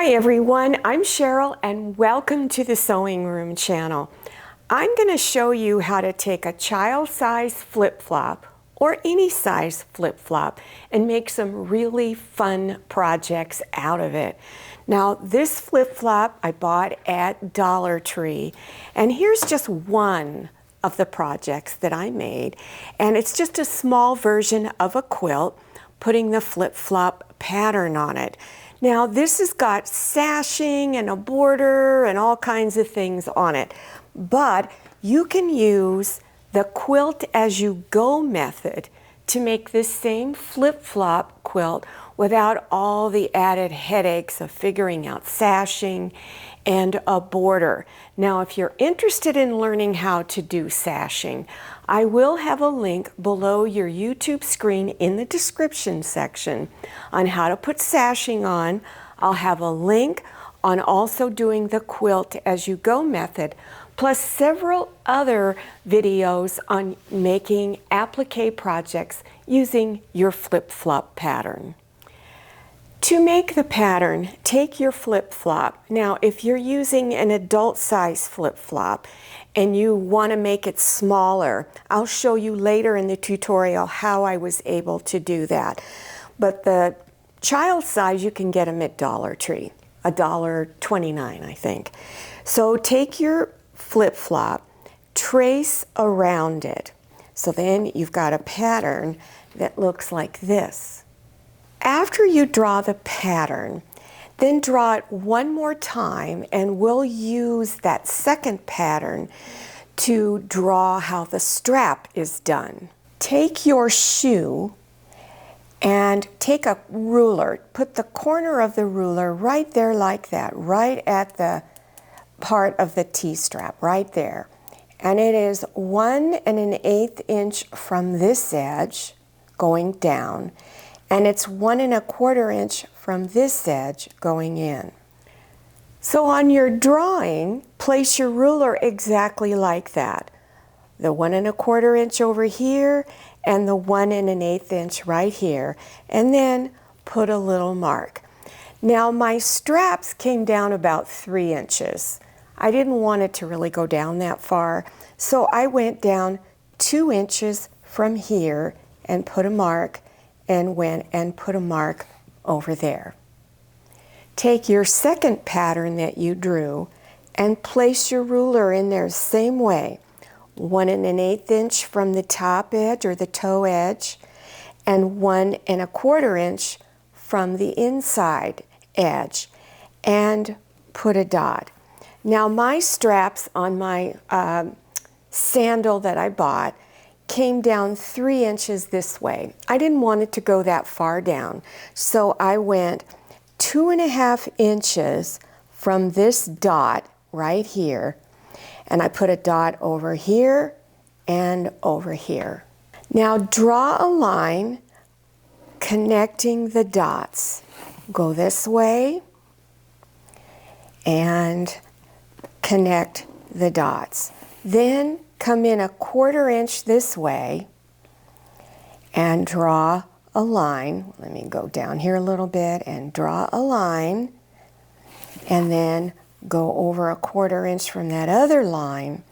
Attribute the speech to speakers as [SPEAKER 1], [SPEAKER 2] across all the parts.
[SPEAKER 1] Hi everyone, I'm Cheryl and welcome to the Sewing Room channel. I'm going to show you how to take a child-size flip-flop or any size flip-flop and make some really fun projects out of it. Now this flip-flop I bought at Dollar Tree, and here's just one of the projects that I made, and it's just a small version of a quilt putting the flip-flop pattern on it. Now this has got sashing and a border and all kinds of things on it, but you can use the quilt as you go method to make this same flip-flop quilt without all the added headaches of figuring out sashing and a border. Now if you're interested in learning how to do sashing, I will have a link below your YouTube screen in the description section on how to put sashing on. I'll have a link on also doing the quilt as you go method, plus several other videos on making applique projects using your flip-flop pattern. To make the pattern, take your flip-flop. Now, if you're using an adult size flip-flop and you want to make it smaller, I'll show you later in the tutorial how I was able to do that. But the child size, you can get them at Dollar Tree, $1.29, I think. So take your flip-flop, trace around it. So then you've got a pattern that looks like this. After you draw the pattern, then draw it one more time, and we'll use that second pattern to draw how the strap is done. Take your shoe and take a ruler. Put the corner of the ruler right there like that, right at the part of the T-strap, right there. And it is 1 1/8 inch from this edge going down, and it's 1 1/4 inch from this edge going in. So on your drawing, place your ruler exactly like that. The 1 1/4 inch over here and the 1 1/8 inch right here, and then put a little mark. Now my straps came down about 3 inches. I didn't want it to really go down that far, so I went down 2 inches from here and put a mark, and went and put a mark over there. Take your second pattern that you drew and place your ruler in there same way. 1 1/8 inch from the top edge or the toe edge, and 1 1/4 inch from the inside edge, and put a dot. Now my straps on my sandal that I bought came down 3 inches this way. I didn't want it to go that far down, so I went 2 1/2 inches from this dot right here, and I put a dot over here and over here. Now draw a line connecting the dots. Go this way and connect the dots. Then come in 1/4 inch this way and draw a line. Let me go down here a little bit and draw a line, and then go over 1/4 inch from that other line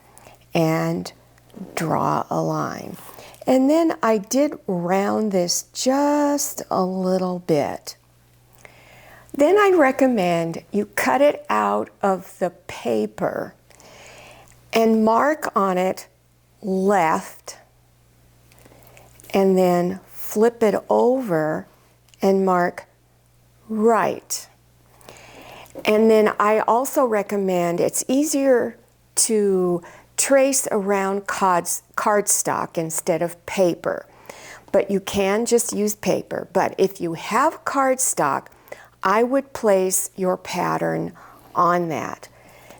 [SPEAKER 1] and draw a line. And then I did round this just a little bit. Then I recommend you cut it out of the paper and mark on it left, and then flip it over and mark right. And then I also recommend, it's easier to trace around cardstock instead of paper, but you can just use paper. But if you have cardstock, I would place your pattern on that.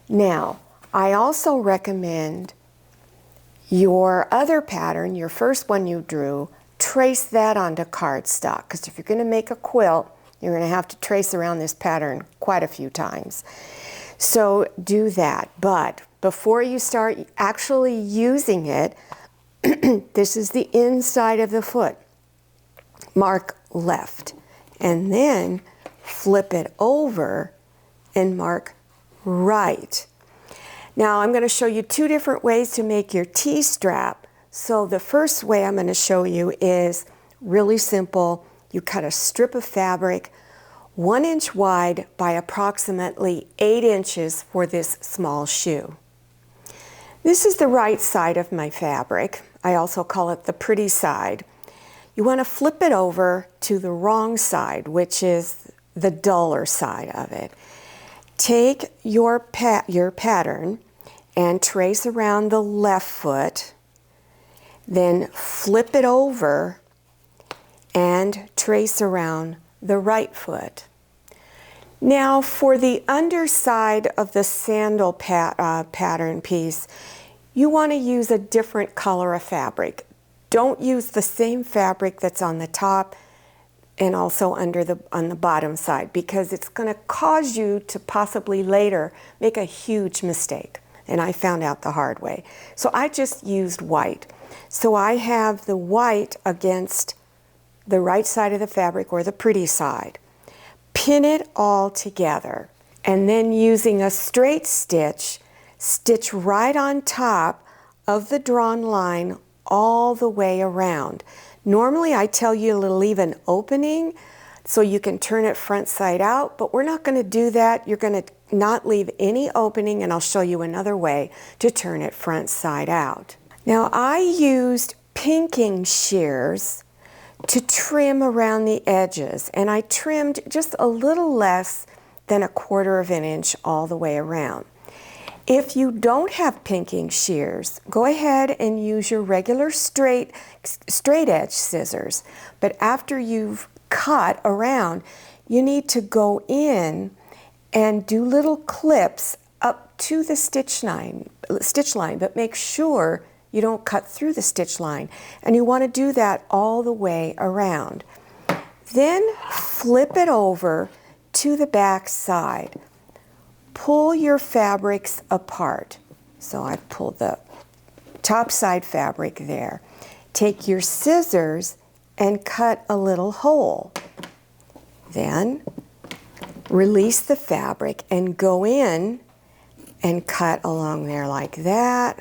[SPEAKER 1] Now, I also recommend your other pattern, your first one you drew, trace that onto cardstock, because if you're going to make a quilt, you're going to have to trace around this pattern quite a few times. So do that. But before you start actually using it, this is the inside of the foot. Mark left, and then flip it over and mark right. Now I'm going to show you two different ways to make your T-strap. So the first way I'm going to show you is really simple. You cut a strip of fabric 1 inch wide by approximately 8 inches for this small shoe. This is the right side of my fabric. I also call it the pretty side. You want to flip it over to the wrong side, which is the duller side of it. Take your pattern and trace around the left foot, then flip it over and trace around the right foot. Now for the underside of the sandal pattern piece, you want to use a different color of fabric. Don't use the same fabric that's on the top and also on the bottom side, because it's going to cause you to possibly later make a huge mistake. And I found out the hard way. So I just used white. So I have the white against the right side of the fabric, or the pretty side. Pin it all together, and then using a straight stitch, stitch right on top of the drawn line all the way around. Normally I tell you to leave an opening so you can turn it front side out, but we're not going to do that. You're going to not leave any opening, and I'll show you another way to turn it front side out. Now I used pinking shears to trim around the edges, and I trimmed just a little less than 1/4 of an inch all the way around. If you don't have pinking shears, go ahead and use your regular straight edge scissors, but after you've cut around, you need to go in and do little clips up to the stitch line, but make sure you don't cut through the stitch line, and you want to do that all the way around. Then flip it over to the back side. Pull your fabrics apart. So I've pulled the top side fabric there. Take your scissors and cut a little hole. Then release the fabric and go in and cut along there like that.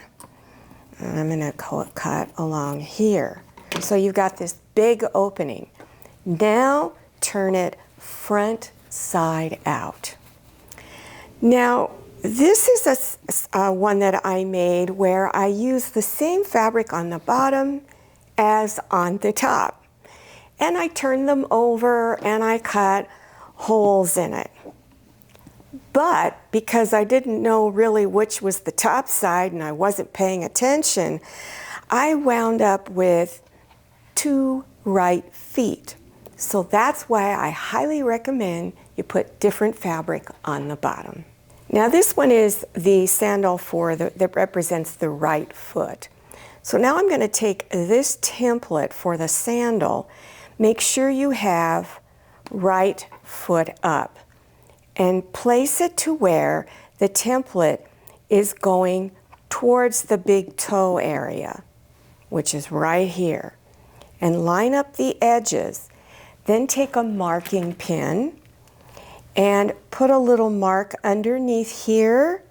[SPEAKER 1] And I'm going to cut along here. So you've got this big opening. Now turn it front side out. Now this is a one that I made where I used the same fabric on the bottom as on the top. And I turned them over and I cut holes in it. But because I didn't know really which was the top side and I wasn't paying attention, I wound up with 2 right feet. So that's why I highly recommend you put different fabric on the bottom. Now this one is the sandal that represents the right foot. So now I'm going to take this template for the sandal. Make sure you have right foot up, and place it to where the template is going towards the big toe area, which is right here. And line up the edges. Then take a marking pin and put a little mark underneath here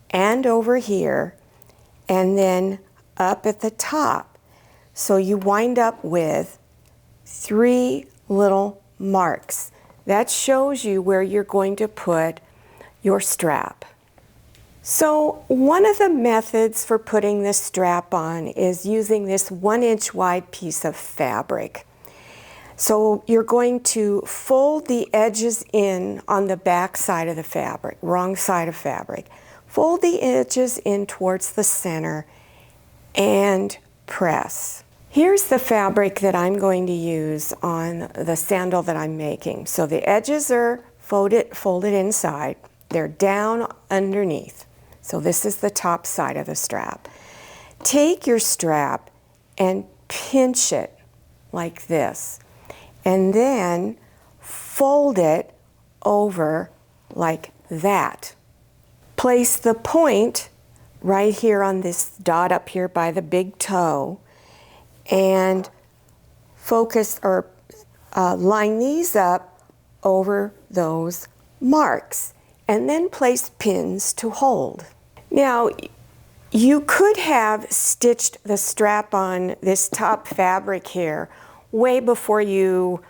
[SPEAKER 1] and over here, and then up at the top. So you wind up with 3 little marks. That shows you where you're going to put your strap. So one of the methods for putting this strap on is using this 1 inch wide piece of fabric. So you're going to fold the edges in on the back side of the fabric, wrong side of fabric. Fold the edges in towards the center and press. Here's the fabric that I'm going to use on the sandal that I'm making. So the edges are folded inside. They're down underneath. So this is the top side of the strap. Take your strap and pinch it like this, and then fold it over like that. Place the point right here on this dot up here by the big toe, and focus or line these up over those marks. and then place pins to hold. Now, you could have stitched the strap on this top fabric here way before you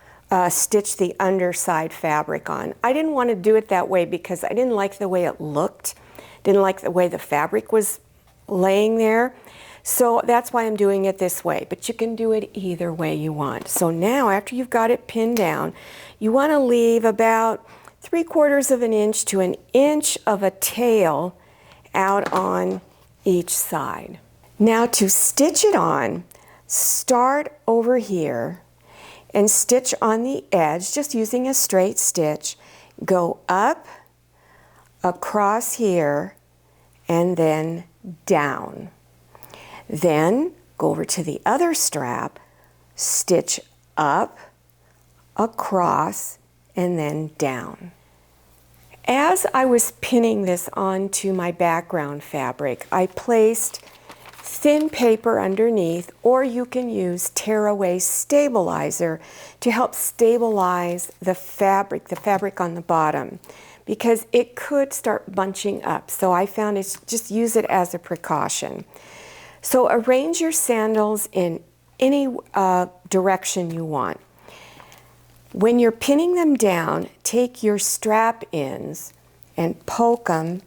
[SPEAKER 1] stitch the underside fabric on. I didn't want to do it that way because I didn't like the way it looked, didn't like the way the fabric was laying there. So that's why I'm doing it this way, but you can do it either way you want. So now after you've got it pinned down, you want to leave about 3/4 of an inch to an inch of a tail out on each side. Now to stitch it on, start over here and stitch on the edge, just using a straight stitch. Go up, across here, and then down. Then go over to the other strap, stitch up, across, and then down. As I was pinning this onto my background fabric, I placed thin paper underneath, or you can use tearaway stabilizer to help stabilize the fabric on the bottom, because it could start bunching up. So I found it's just use it as a precaution. So arrange your sandals in any direction you want. When you're pinning them down, take your strap ends and poke them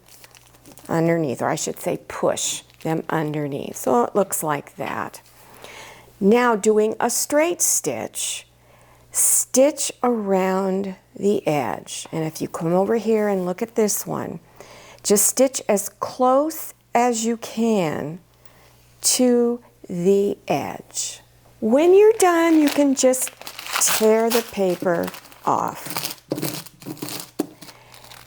[SPEAKER 1] underneath, or I should say push them underneath. So it looks like that. Now doing a straight stitch, stitch around the edge. And if you come over here and look at this one, just stitch as close as you can to the edge. When you're done, you can just tear the paper off.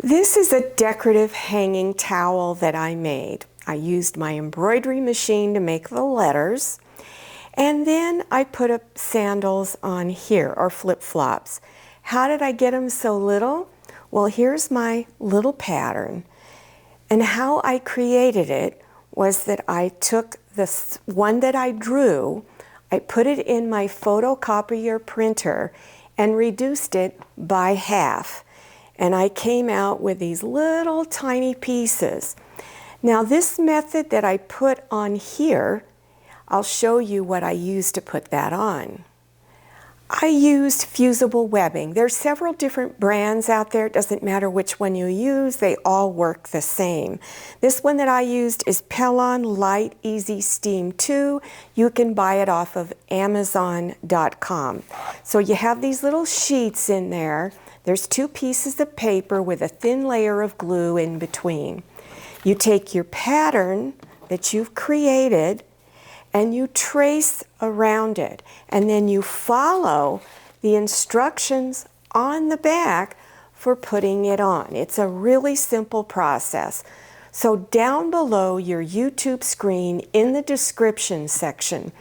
[SPEAKER 1] This is a decorative hanging towel that I made. I used my embroidery machine to make the letters, and then I put up sandals on here, or flip-flops. How did I get them so little? Well, here's my little pattern, and how I created it was that I took this one that I drew, I put it in my photocopier printer and reduced it by half. And I came out with these little tiny pieces. Now this method that I put on here, I'll show you what I used to put that on. I used fusible webbing. There's several different brands out there. It doesn't matter which one you use, they all work the same. This one that I used is Pellon Light Easy Steam 2. You can buy it off of Amazon.com. So you have these little sheets in there. There's 2 pieces of paper with a thin layer of glue in between. You take your pattern that you've created and you trace around it, and then you follow the instructions on the back for putting it on. It's a really simple process. So down below your YouTube screen in the description section,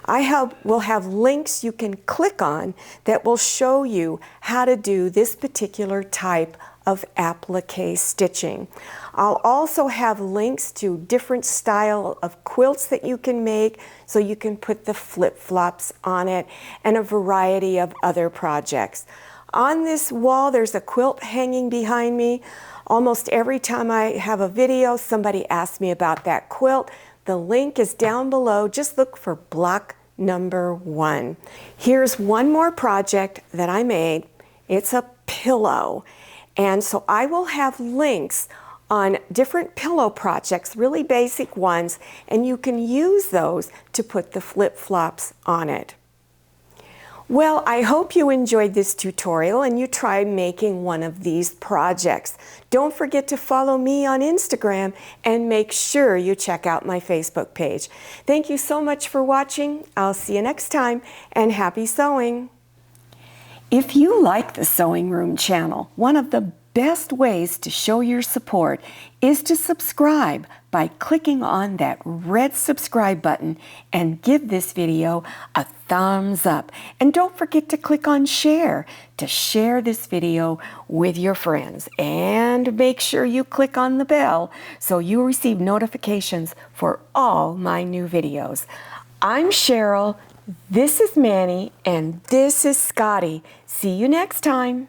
[SPEAKER 1] will have links you can click on that will show you how to do this particular type of applique stitching. I'll also have links to different style of quilts that you can make, so you can put the flip-flops on it, and a variety of other projects. On this wall, there's a quilt hanging behind me. Almost every time I have a video, somebody asks me about that quilt. The link is down below. Just look for block number 1. Here's one more project that I made. It's a pillow. And so I will have links on different pillow projects, really basic ones, and you can use those to put the flip-flops on it. Well, I hope you enjoyed this tutorial and you try making one of these projects. Don't forget to follow me on Instagram and make sure you check out my Facebook page. Thank you so much for watching. I'll see you next time, and happy sewing. If you like the Sewing Room channel, one of the best ways to show your support is to subscribe by clicking on that red subscribe button and give this video a thumbs up. And don't forget to click on share to share this video with your friends. And make sure you click on the bell so you receive notifications for all my new videos. I'm Cheryl, this is Manny, and this is Scotty. See you next time.